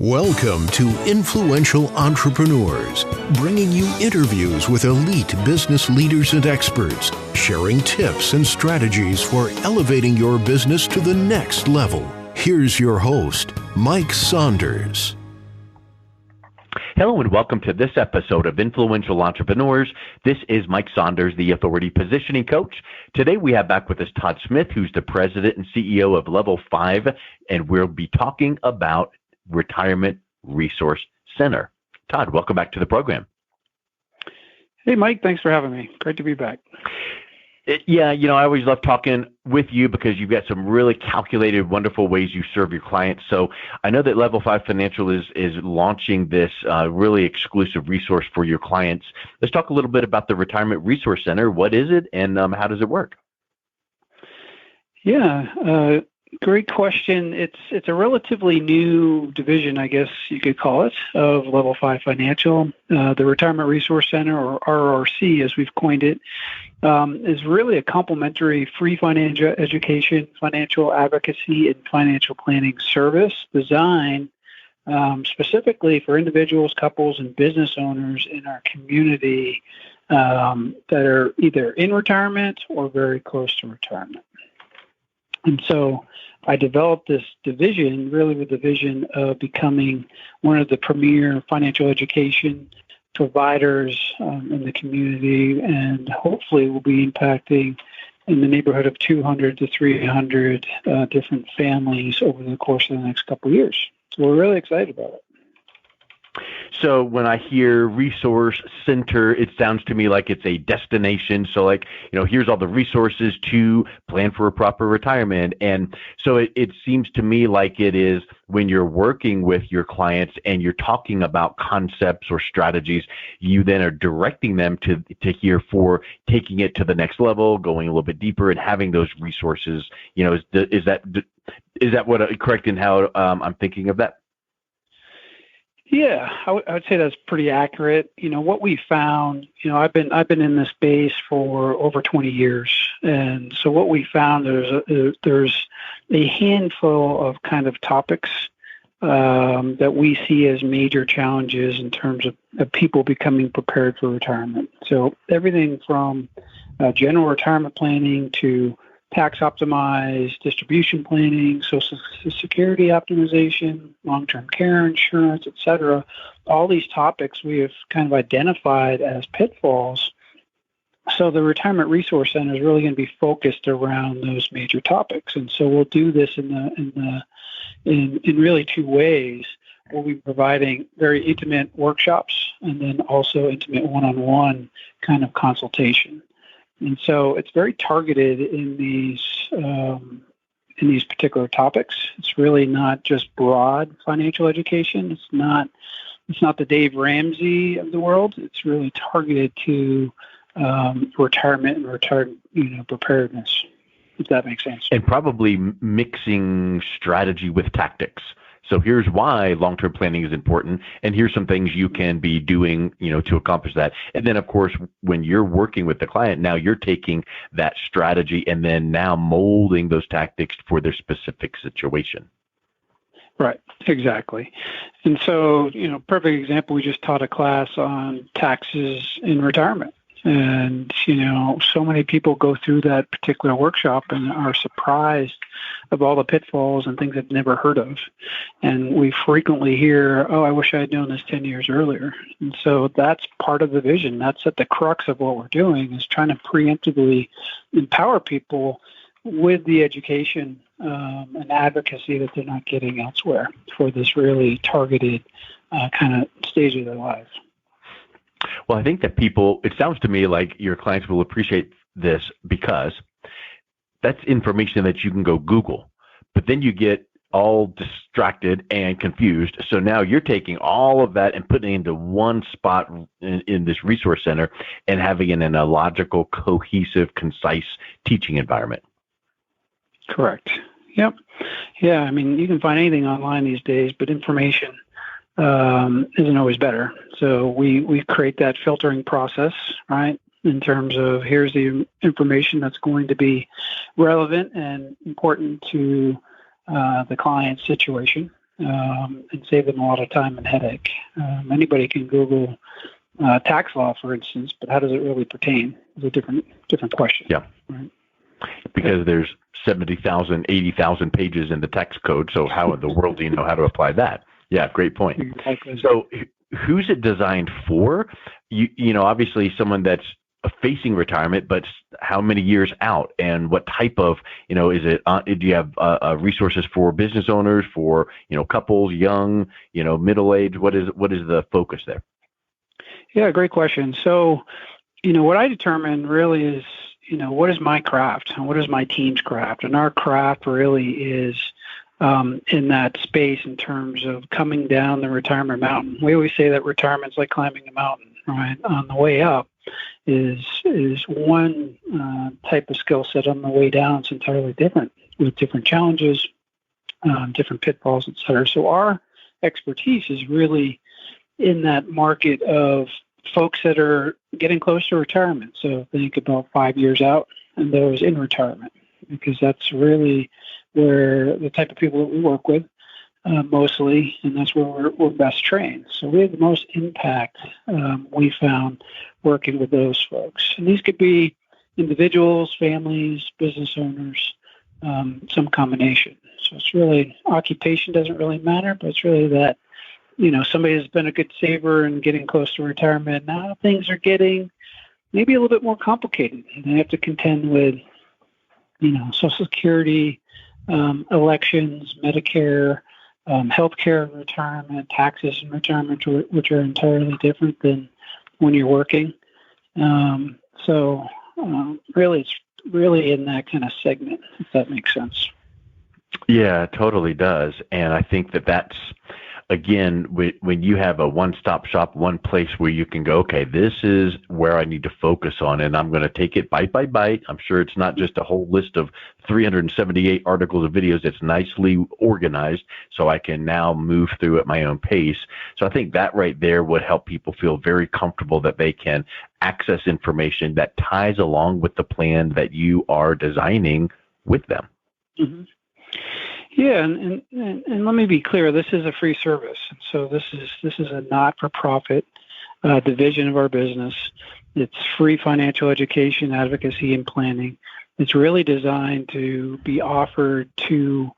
Welcome to Influential Entrepreneurs, bringing you interviews with elite business leaders and experts, sharing tips and strategies for elevating your business to the next level. Here's your host, Mike Saunders. Hello and welcome to this episode of Influential Entrepreneurs. This is Mike Saunders, the Authority Positioning Coach. Today we have back with us Todd Smith, who's the president and CEO of Level 5, and we'll be talking about Retirement Resource Center. Todd, welcome back to the program. Hey, Mike, thanks for having me. Great to be back. I always love talking with you because you've got some really calculated, wonderful ways you serve your clients. So I know that Level 5 Financial is launching this really exclusive resource for your clients. Let's talk a little bit about the Retirement Resource Center. What is it and how does it work? Great question. It's a relatively new division, I guess you could call it, of Level 5 Financial. The Retirement Resource Center, or RRC as we've coined it, is really a complementary free financial education, financial advocacy, and financial planning service designed specifically for individuals, couples, and business owners in our community that are either in retirement or very close to retirement. And so I developed this division really with the vision of becoming one of the premier financial education providers in the community, and hopefully will be impacting in the neighborhood of 200 to 300 different families over the course of the next couple of years. So we're really excited about it. So when I hear resource center, it sounds to me like it's a destination. So here's all the resources to plan for a proper retirement. And so it seems to me like it is when you're working with your clients and you're talking about concepts or strategies, you then are directing them to here for taking it to the next level, going a little bit deeper and having those resources. Is that what correct in how I'm thinking of that? Yeah, I would say that's pretty accurate. What we found, I've been in this space for over 20 years. And so what we found, there's a handful of kind of topics that we see as major challenges in terms of people becoming prepared for retirement. So everything from general retirement planning to tax optimized distribution planning, Social Security optimization, long-term care insurance, et cetera. All these topics we have kind of identified as pitfalls. So the Retirement Resource Center is really going to be focused around those major topics. And so we'll do this in really two ways. We'll be providing very intimate workshops and then also intimate one-on-one kind of consultation. And so it's very targeted in these particular topics. It's really not just broad financial education. It's not the Dave Ramsey of the world. It's really targeted to retirement and preparedness, if that makes sense. And probably mixing strategy with tactics. So here's why long-term planning is important, and here's some things you can be doing, to accomplish that. And then, of course, when you're working with the client, now you're taking that strategy and then now molding those tactics for their specific situation. Right, exactly. And so, perfect example, we just taught a class on taxes in retirement. And, so many people go through that particular workshop and are surprised of all the pitfalls and things they've never heard of. And we frequently hear, I wish I had known this 10 years earlier. And so that's part of the vision. That's at the crux of what we're doing, is trying to preemptively empower people with the education and advocacy that they're not getting elsewhere for this really targeted kind of stage of their lives. Well, I think that it sounds to me like your clients will appreciate this because that's information that you can go Google, but then you get all distracted and confused. So now you're taking all of that and putting it into one spot in this resource center and having it in a logical, cohesive, concise teaching environment. Correct. Yep. Yeah, you can find anything online these days, but information isn't always better. So we create that filtering process, right? In terms of here's the information that's going to be relevant and important to the client's situation. and save them a lot of time and headache. Anybody can Google tax law, for instance, but how does it really pertain? It's a different question. Yeah. Right? Because there's 70,000, 80,000 pages in the tax code. So how in the world do you know how to apply that? Yeah, great point. Exactly. So who's it designed for? You know, obviously someone that's facing retirement, but how many years out, and what type of, you know, is it, do you have resources for business owners, for, you know, couples, young, you know, middle-aged? What is the focus there? Yeah, great question. So, you know, what I determine really is, you know, what is my craft and what is my team's craft? And our craft really is in that space in terms of coming down the retirement mountain. We always say that retirement's like climbing a mountain, right? On the way up is one type of skill set. On the way down, it's entirely different, with different challenges, different pitfalls, et cetera. So our expertise is really in that market of folks that are getting close to retirement. So think about 5 years out and those in retirement, because that's really where the type of people that we work with mostly, and that's where we're best trained. So we have the most impact, we found, working with those folks. And these could be individuals, families, business owners, some combination. So it's really, occupation doesn't really matter, but it's really that, you know, somebody has been a good saver and getting close to retirement. Now things are getting maybe a little bit more complicated. They have to contend with, you know, Social Security, elections, Medicare, healthcare in retirement, taxes in retirement, which are entirely different than when you're working. So really, it's really in that kind of segment, if that makes sense. Yeah, it totally does. And I think that's, again, when you have a one-stop shop, one place where you can go, okay, this is where I need to focus on, and I'm going to take it bite by bite. I'm sure it's not just a whole list of 378 articles of videos. It's nicely organized, so I can now move through at my own pace. So I think that right there would help people feel very comfortable that they can access information that ties along with the plan that you are designing with them. Mm-hmm. Yeah, and let me be clear. This is a free service. So this is a not-for-profit division of our business. It's free financial education, advocacy, and planning. It's really designed to be offered to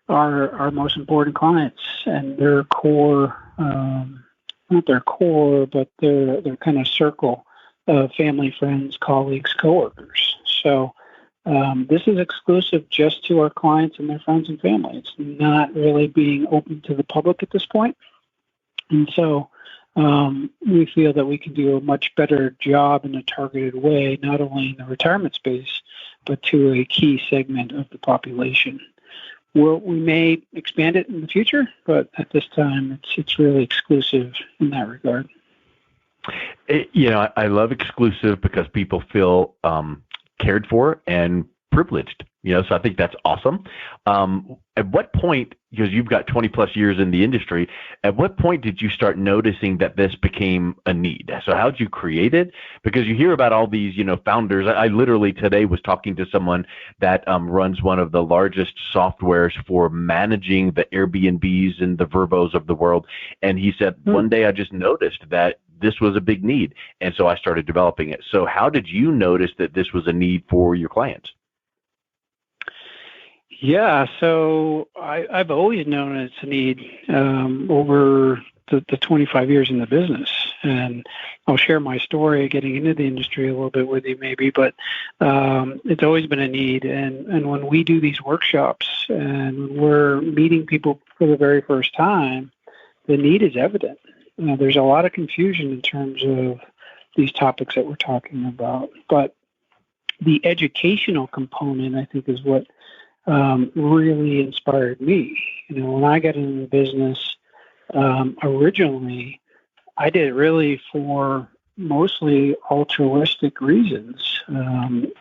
our most important clients and their core, not their core, but their kind of circle of family, friends, colleagues, coworkers. So this is exclusive just to our clients and their friends and family. It's not really being open to the public at this point. And so we feel that we can do a much better job in a targeted way, not only in the retirement space, but to a key segment of the population. We may expand it in the future, but at this time, it's really exclusive in that regard. You know, I love exclusive because people feel cared for and privileged, you know, so I think that's awesome. At what point, because you've got 20 plus years in the industry, at what point did you start noticing that this became a need? So how'd you create it? Because you hear about all these, you know, founders. I literally today was talking to someone that runs one of the largest softwares for managing the Airbnbs and the Vrvos of the world. And he said, one day I just noticed that this was a big need. And so I started developing it. So how did you notice that this was a need for your clients? Yeah, so I've always known it's a need over the 25 years in the business. And I'll share my story getting into the industry a little bit with you maybe, but it's always been a need. And when we do these workshops and we're meeting people for the very first time, the need is evident. There's a lot of confusion in terms of these topics that we're talking about. But the educational component, I think, is what really inspired me. You know, when I got into the business, originally, I did it really for mostly altruistic reasons.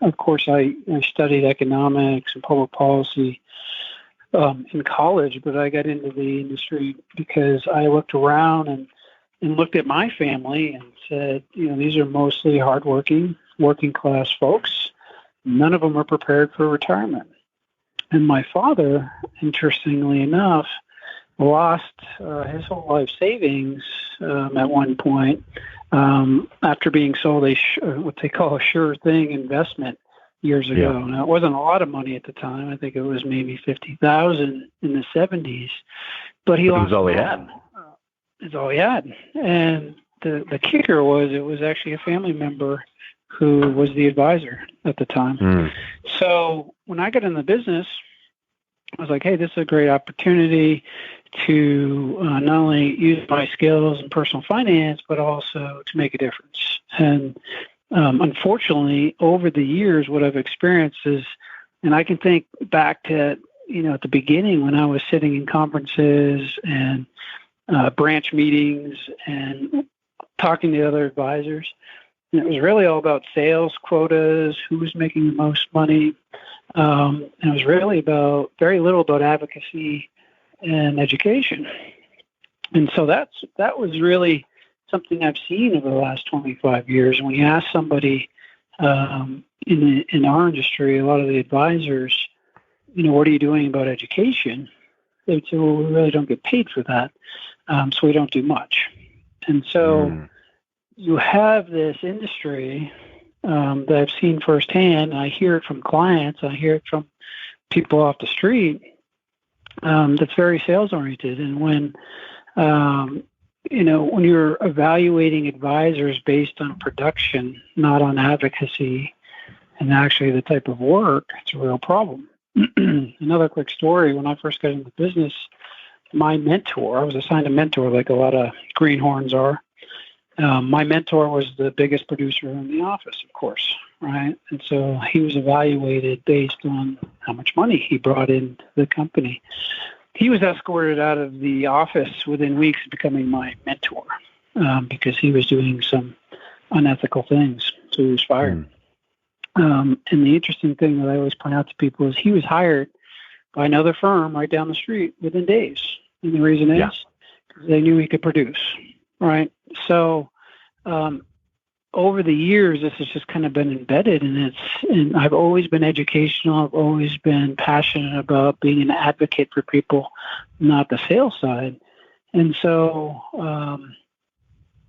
Of course, I studied economics and public policy in college, but I got into the industry because I looked around and looked at my family and said, you know, these are mostly hardworking, working class folks. None of them are prepared for retirement. And my father, interestingly enough, lost his whole life savings at one point after being sold what they call a sure thing investment years ago. Yeah. Now, it wasn't a lot of money at the time. I think it was maybe $50,000 in the 70s, but he lost it was all he had. It's all he had. And the kicker was it was actually a family member who was the advisor at the time. So when I got in the business, I was like, hey, this is a great opportunity to not only use my skills in personal finance, but also to make a difference. And unfortunately, over the years, what I've experienced is, and I can think back to, at the beginning when I was sitting in conferences and branch meetings and talking to other advisors, and it was really all about sales quotas, who was making the most money. And it was really very little about advocacy and education. And so that was really something I've seen over the last 25 years. When you ask somebody in our industry, a lot of the advisors, what are you doing about education? They'd say, well, we really don't get paid for that, so we don't do much. And so you have this industry that I've seen firsthand. I hear it from clients. I hear it from people off the street that's very sales oriented. And when when you're evaluating advisors based on production, not on advocacy and actually the type of work, it's a real problem. Another quick story. When I first got into the business, my mentor, I was assigned a mentor like a lot of greenhorns are. My mentor was the biggest producer in the office, of course, right? And so he was evaluated based on how much money he brought into the company. He was escorted out of the office within weeks of becoming my mentor because he was doing some unethical things. So he was fired. And the interesting thing that I always point out to people is he was hired by another firm right down the street within days. And the reason is because they knew he could produce, right? So over the years, this has just kind of been embedded, and I've always been educational. I've always been passionate about being an advocate for people, not the sales side. And so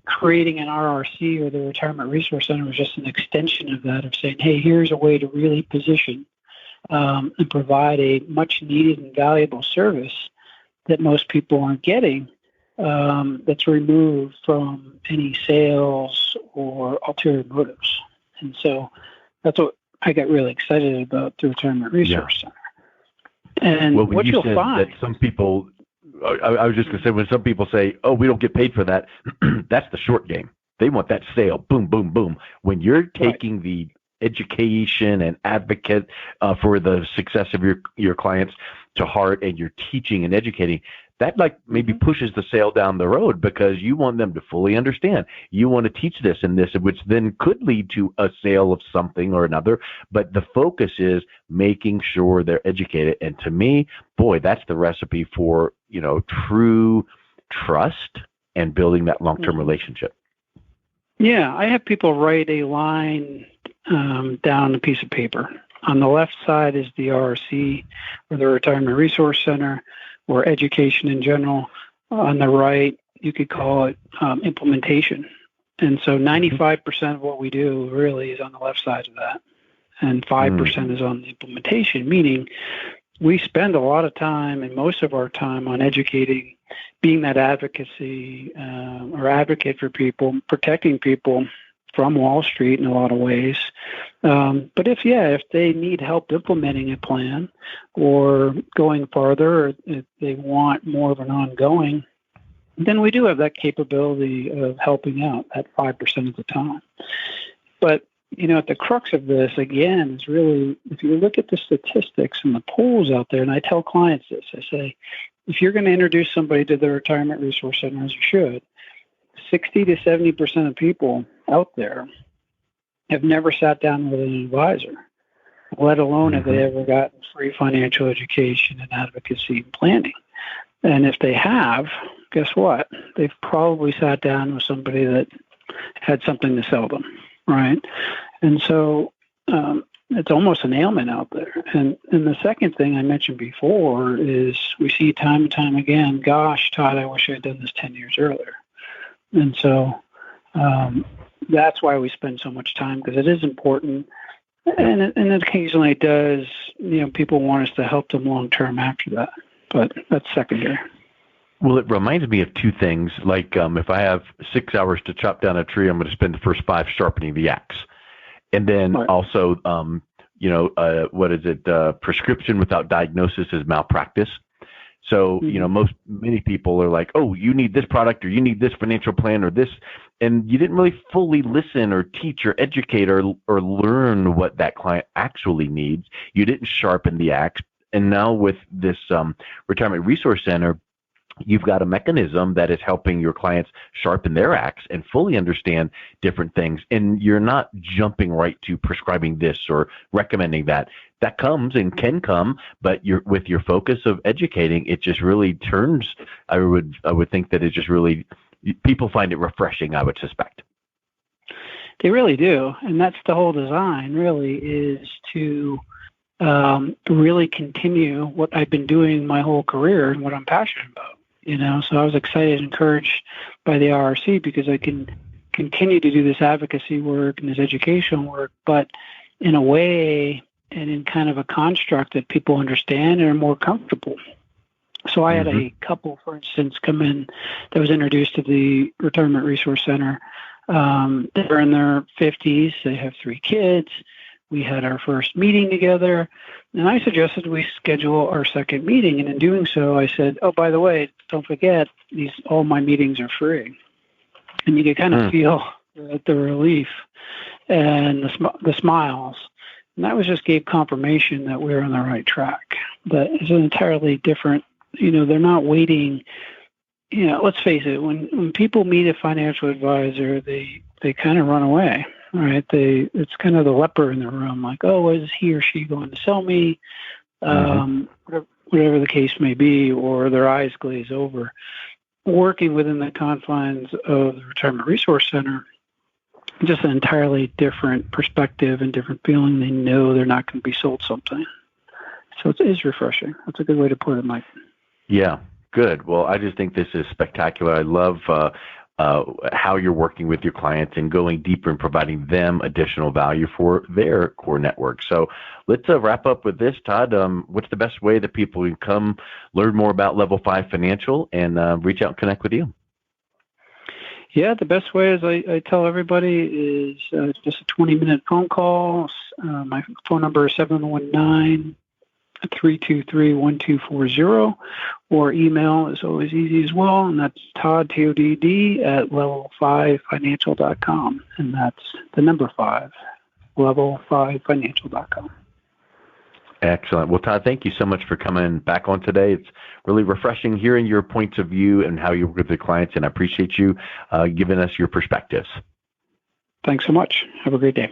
creating an RRC, or the Retirement Resource Center, was just an extension of that, of saying, hey, here's a way to really position and provide a much needed and valuable service that most people aren't getting, that's removed from any sales or ulterior motives. And so that's what I got really excited about the Retirement Resource Center. And what you'll find that some people, I was just going to say, when some people say, oh, we don't get paid for that, that's the short game. They want that sale, boom, boom, boom. When you're taking the education and advocate for the success of your clients to heart, and you're teaching and educating, that maybe pushes the sale down the road, because you want them to fully understand. You want to teach this and this, which then could lead to a sale of something or another. But the focus is making sure they're educated. And to me, boy, that's the recipe for, true trust and building that long-term relationship. Yeah, I have people write a line down on a piece of paper. On the left side is the RRC, or the Retirement Resource Center, or education in general. On the right, you could call it implementation. And so 95% of what we do really is on the left side of that. And 5% is on the implementation, meaning we spend a lot of time, and most of our time, on educating, being that advocacy or advocate for people, protecting people from Wall Street in a lot of ways. But if they need help implementing a plan or going farther, or if they want more of an ongoing, then we do have that capability of helping out at 5% of the time. But, at the crux of this, again, is really, if you look at the statistics and the polls out there, and I tell clients this, I say, if you're going to introduce somebody to the Retirement Resource Center, as you should, 60 to 70% of people out there have never sat down with an advisor, let alone have they ever gotten free financial education and advocacy and planning. And if they have, guess what? They've probably sat down with somebody that had something to sell them, right? And so it's almost an ailment out there. And the second thing I mentioned before is we see time and time again, gosh, Todd, I wish I had done this 10 years earlier. And so that's why we spend so much time, because it is important. And occasionally it does, people want us to help them long term after that, but that's secondary. Well, it reminds me of two things. Like if I have 6 hours to chop down a tree, I'm going to spend the first 5 sharpening the axe. And then also, what is it? Prescription without diagnosis is malpractice. So, many people are like, oh, you need this product or you need this financial plan or this. And you didn't really fully listen or teach or educate or learn what that client actually needs. You didn't sharpen the axe. And now with this Retirement Resource Center, you've got a mechanism that is helping your clients sharpen their axe and fully understand different things. And you're not jumping right to prescribing this or recommending that. That comes and can come, but with your focus of educating, it just really turns, I would think that it just really, people find it refreshing, I would suspect. They really do. And that's the whole design, really, is to really continue what I've been doing my whole career and what I'm passionate about. So I was excited and encouraged by the RRC because I can continue to do this advocacy work and this educational work, but in a way and in kind of a construct that people understand and are more comfortable. So I had a couple, for instance, come in that was introduced to the Retirement Resource Center. They're in their 50s. They have 3 kids. We had our first meeting together, and I suggested we schedule our second meeting. And in doing so, I said, oh, by the way, don't forget, all my meetings are free. And you can kind of feel the relief and the smiles. And that just gave confirmation that we're on the right track. But it's an entirely different, they're not waiting. Let's face it, when people meet a financial advisor, they kind of run away. Right, it's kind of the leper in the room, like, oh, is he or she going to sell me? Whatever the case may be, or their eyes glaze over. Working within the confines of the Retirement Resource Center, just an entirely different perspective and different feeling. They know they're not going to be sold something. So it is refreshing. That's a good way to put it, Mike. Yeah, good. Well, I just think this is spectacular. I love how you're working with your clients and going deeper and providing them additional value for their core network. So let's wrap up with this, Todd. What's the best way that people can come learn more about Level 5 Financial and reach out and connect with you? Yeah, the best way, as I tell everybody, is just a 20-minute phone call. My phone number is 719-323-1240, or email is always easy as well, and that's Todd, Todd, at level5financial.com, and that's the number 5, level5financial.com. Excellent. Well, Todd, thank you so much for coming back on today. It's really refreshing hearing your points of view and how you work with the clients, and I appreciate you giving us your perspectives. Thanks so much. Have a great day.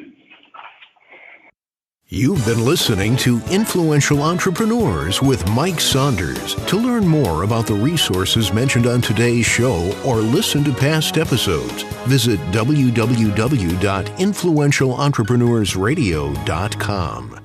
You've been listening to Influential Entrepreneurs with Mike Saunders. To learn more about the resources mentioned on today's show or listen to past episodes, visit www.influentialentrepreneursradio.com.